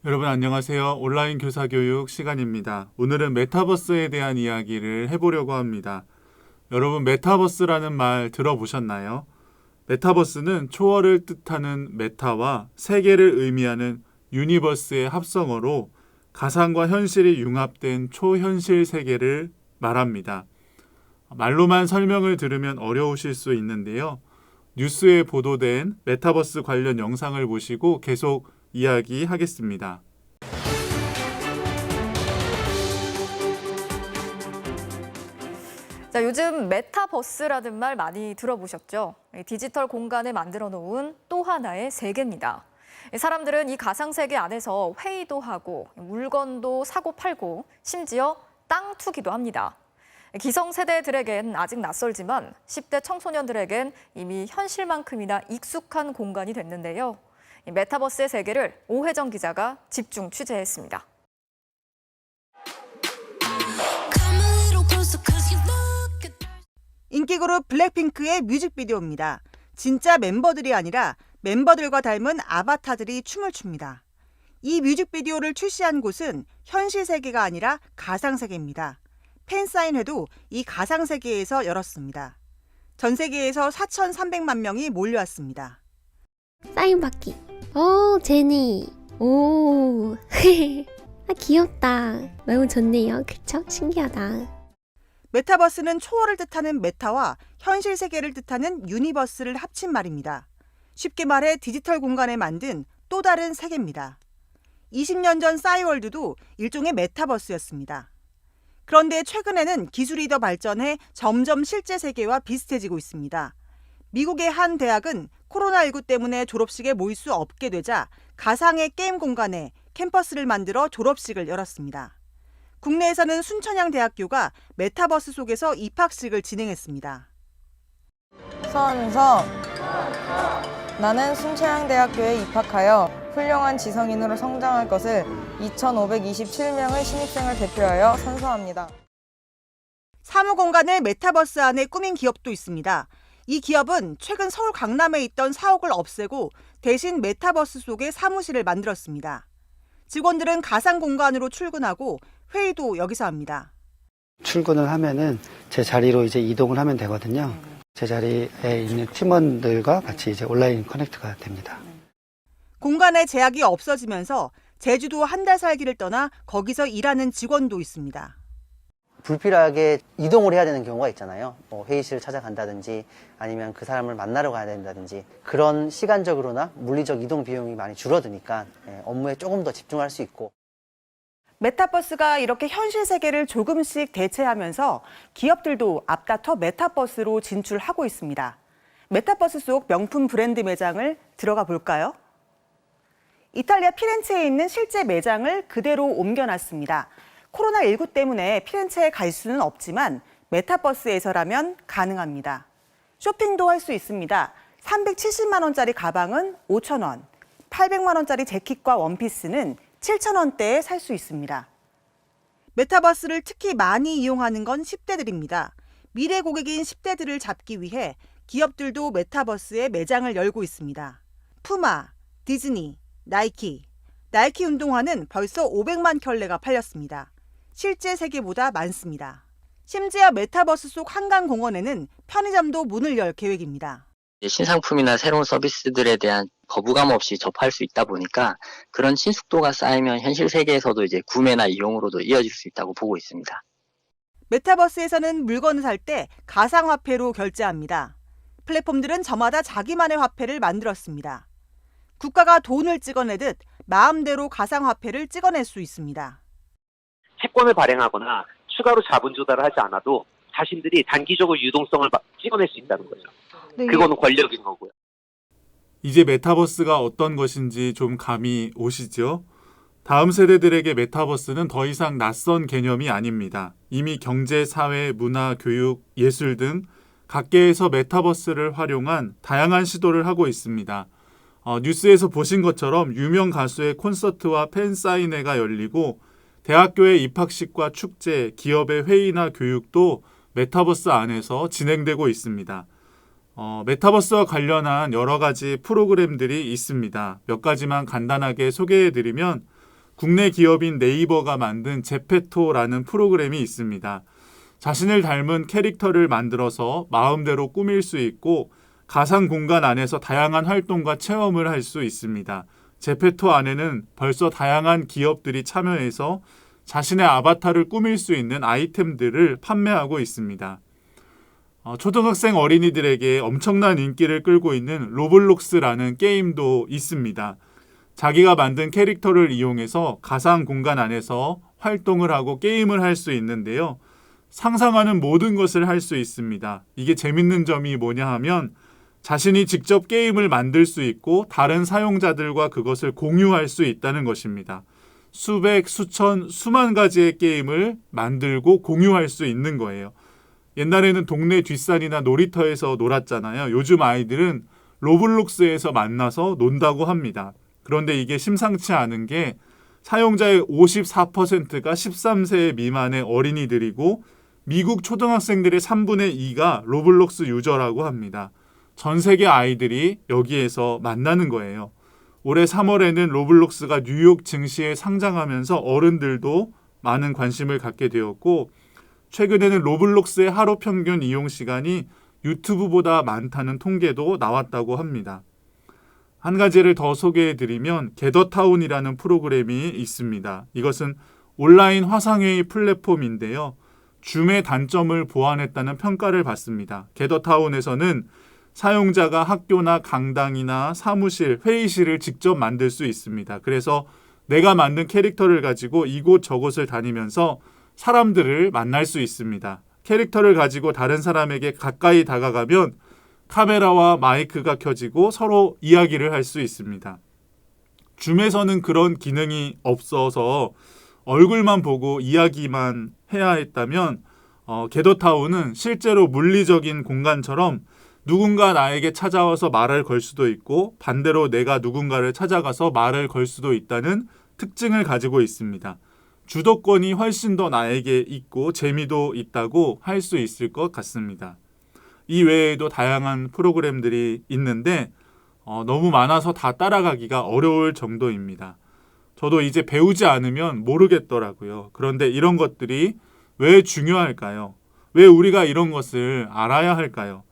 여러분 안녕하세요. 온라인 교사 교육 시간입니다. 오늘은 메타버스에 대한 이야기를 해보려고 합니다. 여러분 메타버스라는 말 들어보셨나요? 메타버스는 초월을 뜻하는 메타와 세계를 의미하는 유니버스의 합성어로 가상과 현실이 융합된 초현실 세계를 말합니다. 말로만 설명을 들으면 어려우실 수 있는데요. 뉴스에 보도된 메타버스 관련 영상을 보시고 계속 이야기하겠습니다. 자, 요즘 메타버스라는 말 많이 들어보셨죠? 디지털 공간을 만들어 놓은 또 하나의 세계입니다. 사람들은 이 가상세계 안에서 회의도 하고 물건도 사고 팔고 심지어 땅 투기도 합니다. 기성세대들에겐 아직 낯설지만 10대 청소년들에겐 이미 현실만큼이나 익숙한 공간이 됐는데요. 이 메타버스의 세계를 오혜정 기자가 집중 취재했습니다. 인기 그룹 블랙핑크의 뮤직비디오입니다. 진짜 멤버들이 아니라 멤버들과 닮은 아바타들이 춤을 춥니다. 이 뮤직비디오를 출시한 곳은 현실 세계가 아니라 가상세계입니다. 팬사인회도 이 가상세계에서 열었습니다. 전 세계에서 4,300만 명이 몰려왔습니다. 사인 받기. 제니. 오. 귀엽다. 너무 좋네요. 그쵸? 신기하다. 메타버스는 초월을 뜻하는 메타와 현실 세계를 뜻하는 유니버스를 합친 말입니다. 쉽게 말해 디지털 공간에 만든 또 다른 세계입니다. 20년 전 싸이월드도 일종의 메타버스였습니다. 그런데 최근에는 기술이 더 발전해 점점 실제 세계와 비슷해지고 있습니다. 미국의 한 대학은 코로나19 때문에 졸업식에 모일 수 없게 되자 가상의 게임 공간에 캠퍼스를 만들어 졸업식을 열었습니다. 국내에서는 순천향대학교가 메타버스 속에서 입학식을 진행했습니다. 서은서, 나는 순천향대학교에 입학하여 훌륭한 지성인으로 성장할 것을 2,527명의 신입생을 대표하여 선서합니다. 사무공간을 메타버스 안에 꾸민 기업도 있습니다. 이 기업은 최근 서울 강남에 있던 사옥을 없애고 대신 메타버스 속에 사무실을 만들었습니다. 직원들은 가상 공간으로 출근하고 회의도 여기서 합니다. 출근을 하면은 제 자리로 이제 이동을 하면 되거든요. 제 자리에 있는 팀원들과 같이 이제 온라인 커넥트가 됩니다. 공간의 제약이 없어지면서 제주도 한 달 살기를 떠나 거기서 일하는 직원도 있습니다. 불필요하게 이동을 해야 되는 경우가 있잖아요. 뭐 회의실을 찾아간다든지 아니면 그 사람을 만나러 가야 된다든지 그런 시간적으로나 물리적 이동 비용이 많이 줄어드니까 업무에 조금 더 집중할 수 있고. 메타버스가 이렇게 현실 세계를 조금씩 대체하면서 기업들도 앞다퉈 메타버스로 진출하고 있습니다. 메타버스 속 명품 브랜드 매장을 들어가 볼까요? 이탈리아 피렌체에 있는 실제 매장을 그대로 옮겨놨습니다. 코로나19 때문에 피렌체에 갈 수는 없지만 메타버스에서라면 가능합니다. 쇼핑도 할 수 있습니다. 370만 원짜리 가방은 5천 원, 800만 원짜리 재킷과 원피스는 7천 원대에 살 수 있습니다. 메타버스를 특히 많이 이용하는 건 10대들입니다. 미래 고객인 10대들을 잡기 위해 기업들도 메타버스에 매장을 열고 있습니다. 푸마, 디즈니, 나이키 운동화는 벌써 500만 켤레가 팔렸습니다. 실제 세계보다 많습니다. 심지어 메타버스 속 한강공원에는 편의점도 문을 열 계획입니다. 신상품이나 새로운 서비스들에 대한 거부감 없이 접할 수 있다 보니까 그런 친숙도가 쌓이면 현실 세계에서도 이제 구매나 이용으로도 이어질 수 있다고 보고 있습니다. 메타버스에서는 물건을 살 때 가상화폐로 결제합니다. 플랫폼들은 저마다 자기만의 화폐를 만들었습니다. 국가가 돈을 찍어내듯 마음대로 가상화폐를 찍어낼 수 있습니다. 채권을 발행하거나 추가로 자본 조달을 하지 않아도 자신들이 단기적으로 유동성을 찍어낼 수 있다는 거죠. 그거는 권력인 거고요. 이제 메타버스가 어떤 것인지 좀 감이 오시죠? 다음 세대들에게 메타버스는 더 이상 낯선 개념이 아닙니다. 이미 경제, 사회, 문화, 교육, 예술 등 각계에서 메타버스를 활용한 다양한 시도를 하고 있습니다. 뉴스에서 보신 것처럼 유명 가수의 콘서트와 팬사인회가 열리고 대학교의 입학식과 축제, 기업의 회의나 교육도 메타버스 안에서 진행되고 있습니다. 메타버스와 관련한 여러 가지 프로그램들이 있습니다. 몇 가지만 간단하게 소개해드리면 국내 기업인 네이버가 만든 제페토라는 프로그램이 있습니다. 자신을 닮은 캐릭터를 만들어서 마음대로 꾸밀 수 있고 가상 공간 안에서 다양한 활동과 체험을 할 수 있습니다. 제페토 안에는 벌써 다양한 기업들이 참여해서 자신의 아바타를 꾸밀 수 있는 아이템들을 판매하고 있습니다. 초등학생 어린이들에게 엄청난 인기를 끌고 있는 로블록스라는 게임도 있습니다. 자기가 만든 캐릭터를 이용해서 가상 공간 안에서 활동을 하고 게임을 할 수 있는데요. 상상하는 모든 것을 할 수 있습니다. 이게 재밌는 점이 뭐냐 하면 자신이 직접 게임을 만들 수 있고 다른 사용자들과 그것을 공유할 수 있다는 것입니다. 수백, 수천, 수만 가지의 게임을 만들고 공유할 수 있는 거예요. 옛날에는 동네 뒷산이나 놀이터에서 놀았잖아요. 요즘 아이들은 로블록스에서 만나서 논다고 합니다. 그런데 이게 심상치 않은 게 사용자의 54%가 13세 미만의 어린이들이고 미국 초등학생들의 3분의 2가 로블록스 유저라고 합니다. 전 세계 아이들이 여기에서 만나는 거예요. 올해 3월에는 로블록스가 뉴욕 증시에 상장하면서 어른들도 많은 관심을 갖게 되었고 최근에는 로블록스의 하루 평균 이용 시간이 유튜브보다 많다는 통계도 나왔다고 합니다. 한 가지를 더 소개해드리면 게더타운이라는 프로그램이 있습니다. 이것은 온라인 화상회의 플랫폼인데요. 줌의 단점을 보완했다는 평가를 받습니다. 게더타운에서는 사용자가 학교나 강당이나 사무실, 회의실을 직접 만들 수 있습니다. 그래서 내가 만든 캐릭터를 가지고 이곳 저곳을 다니면서 사람들을 만날 수 있습니다. 캐릭터를 가지고 다른 사람에게 가까이 다가가면 카메라와 마이크가 켜지고 서로 이야기를 할 수 있습니다. 줌에서는 그런 기능이 없어서 얼굴만 보고 이야기만 해야 했다면 게더타운은 실제로 물리적인 공간처럼 누군가 나에게 찾아와서 말을 걸 수도 있고 반대로 내가 누군가를 찾아가서 말을 걸 수도 있다는 특징을 가지고 있습니다. 주도권이 훨씬 더 나에게 있고 재미도 있다고 할 수 있을 것 같습니다. 이 외에도 다양한 프로그램들이 있는데 너무 많아서 다 따라가기가 어려울 정도입니다. 저도 이제 배우지 않으면 모르겠더라고요. 그런데 이런 것들이 왜 중요할까요? 왜 우리가 이런 것을 알아야 할까요?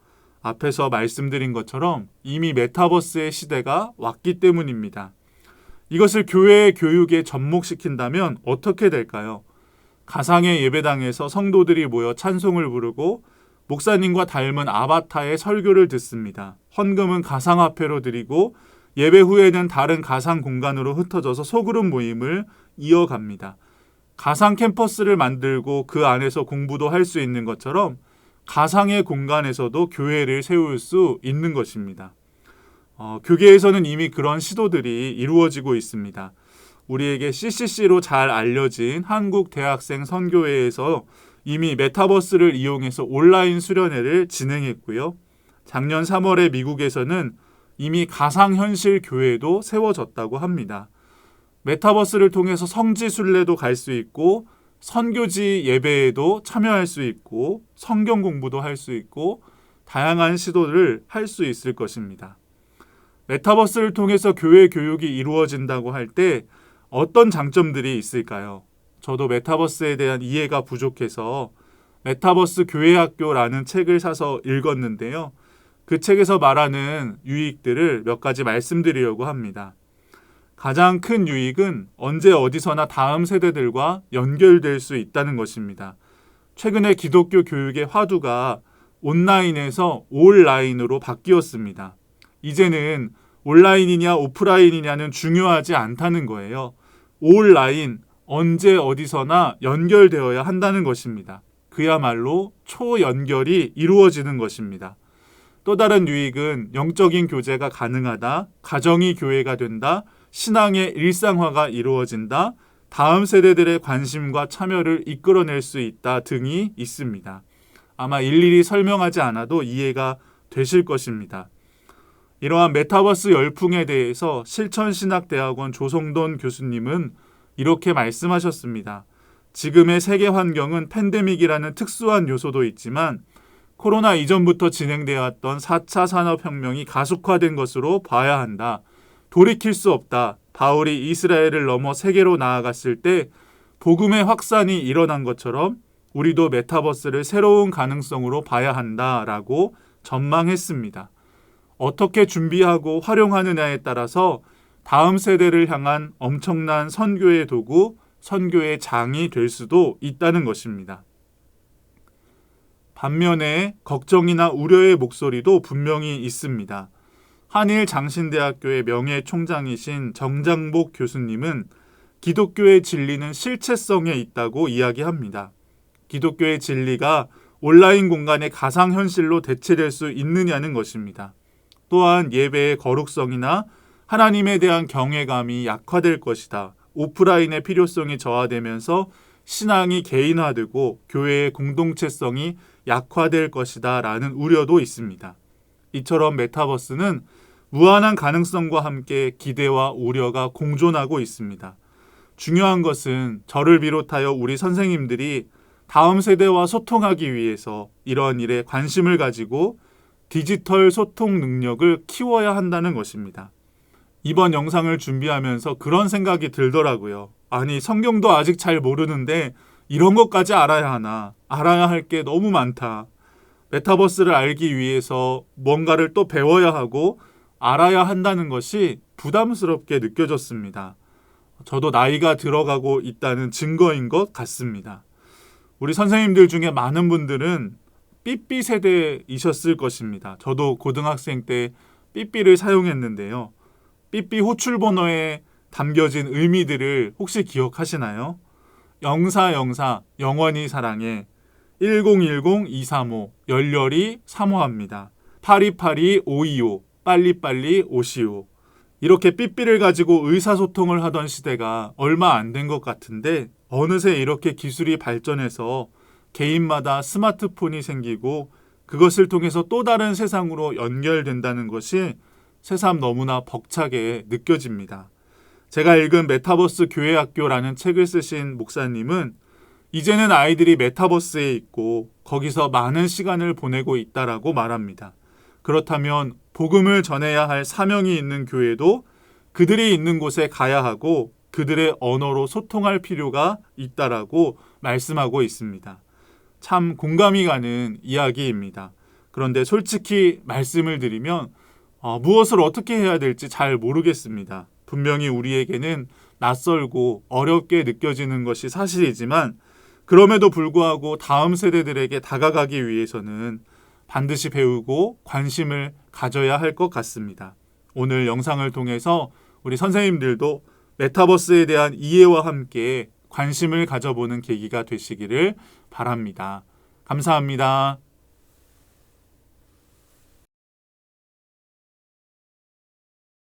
앞에서 말씀드린 것처럼 이미 메타버스의 시대가 왔기 때문입니다. 이것을 교회의 교육에 접목시킨다면 어떻게 될까요? 가상의 예배당에서 성도들이 모여 찬송을 부르고 목사님과 닮은 아바타의 설교를 듣습니다. 헌금은 가상화폐로 드리고 예배 후에는 다른 가상 공간으로 흩어져서 소그룹 모임을 이어갑니다. 가상 캠퍼스를 만들고 그 안에서 공부도 할 수 있는 것처럼 가상의 공간에서도 교회를 세울 수 있는 것입니다. 교계에서는 이미 그런 시도들이 이루어지고 있습니다. 우리에게 CCC로 잘 알려진 한국대학생 선교회에서 이미 메타버스를 이용해서 온라인 수련회를 진행했고요. 작년 3월에 미국에서는 이미 가상현실 교회도 세워졌다고 합니다. 메타버스를 통해서 성지순례도 갈 수 있고 선교지 예배에도 참여할 수 있고 성경 공부도 할 수 있고 다양한 시도를 할 수 있을 것입니다. 메타버스를 통해서 교회 교육이 이루어진다고 할 때 어떤 장점들이 있을까요? 저도 메타버스에 대한 이해가 부족해서 메타버스 교회학교라는 책을 사서 읽었는데요. 그 책에서 말하는 유익들을 몇 가지 말씀드리려고 합니다. 가장 큰 유익은 언제 어디서나 다음 세대들과 연결될 수 있다는 것입니다. 최근에 기독교 교육의 화두가 온라인에서 온라인으로 바뀌었습니다. 이제는 온라인이냐 오프라인이냐는 중요하지 않다는 거예요. 온라인, 언제 어디서나 연결되어야 한다는 것입니다. 그야말로 초연결이 이루어지는 것입니다. 또 다른 유익은 영적인 교제가 가능하다, 가정이 교회가 된다, 신앙의 일상화가 이루어진다, 다음 세대들의 관심과 참여를 이끌어낼 수 있다 등이 있습니다. 아마 일일이 설명하지 않아도 이해가 되실 것입니다. 이러한 메타버스 열풍에 대해서 실천신학대학원 조성돈 교수님은 이렇게 말씀하셨습니다. 지금의 세계 환경은 팬데믹이라는 특수한 요소도 있지만 코로나 이전부터 진행되어 왔던 4차 산업혁명이 가속화된 것으로 봐야 한다. 돌이킬 수 없다. 바울이 이스라엘을 넘어 세계로 나아갔을 때 복음의 확산이 일어난 것처럼 우리도 메타버스를 새로운 가능성으로 봐야 한다라고 전망했습니다. 어떻게 준비하고 활용하느냐에 따라서 다음 세대를 향한 엄청난 선교의 도구, 선교의 장이 될 수도 있다는 것입니다. 반면에 걱정이나 우려의 목소리도 분명히 있습니다. 한일장신대학교의 명예총장이신 정장복 교수님은 기독교의 진리는 실체성에 있다고 이야기합니다. 기독교의 진리가 온라인 공간의 가상현실로 대체될 수 있느냐는 것입니다. 또한 예배의 거룩성이나 하나님에 대한 경외감이 약화될 것이다. 오프라인의 필요성이 저하되면서 신앙이 개인화되고 교회의 공동체성이 약화될 것이다 라는 우려도 있습니다. 이처럼 메타버스는 무한한 가능성과 함께 기대와 우려가 공존하고 있습니다. 중요한 것은 저를 비롯하여 우리 선생님들이 다음 세대와 소통하기 위해서 이러한 일에 관심을 가지고 디지털 소통 능력을 키워야 한다는 것입니다. 이번 영상을 준비하면서 그런 생각이 들더라고요. 아니, 성경도 아직 잘 모르는데 이런 것까지 알아야 하나? 알아야 할 게 너무 많다. 메타버스를 알기 위해서 뭔가를 또 배워야 하고 알아야 한다는 것이 부담스럽게 느껴졌습니다. 저도 나이가 들어가고 있다는 증거인 것 같습니다. 우리 선생님들 중에 많은 분들은 삐삐 세대이셨을 것입니다. 저도 고등학생 때 삐삐를 사용했는데요. 삐삐 호출번호에 담겨진 의미들을 혹시 기억하시나요? 0404 영원히 사랑해, 1010-235 열렬히 사모합니다. 8282-525 빨리빨리 오시오. 이렇게 삐삐를 가지고 의사소통을 하던 시대가 얼마 안 된 것 같은데 어느새 이렇게 기술이 발전해서 개인마다 스마트폰이 생기고 그것을 통해서 또 다른 세상으로 연결된다는 것이 새삼 너무나 벅차게 느껴집니다. 제가 읽은 메타버스 교회학교라는 책을 쓰신 목사님은 이제는 아이들이 메타버스에 있고 거기서 많은 시간을 보내고 있다라고 말합니다. 그렇다면 복음을 전해야 할 사명이 있는 교회도 그들이 있는 곳에 가야 하고 그들의 언어로 소통할 필요가 있다라고 말씀하고 있습니다. 참 공감이 가는 이야기입니다. 그런데 솔직히 말씀을 드리면 무엇을 어떻게 해야 될지 잘 모르겠습니다. 분명히 우리에게는 낯설고 어렵게 느껴지는 것이 사실이지만 그럼에도 불구하고 다음 세대들에게 다가가기 위해서는 반드시 배우고 관심을 가져야 할 것 같습니다. 오늘 영상을 통해서 우리 선생님들도 메타버스에 대한 이해와 함께 관심을 가져보는 계기가 되시기를 바랍니다. 감사합니다.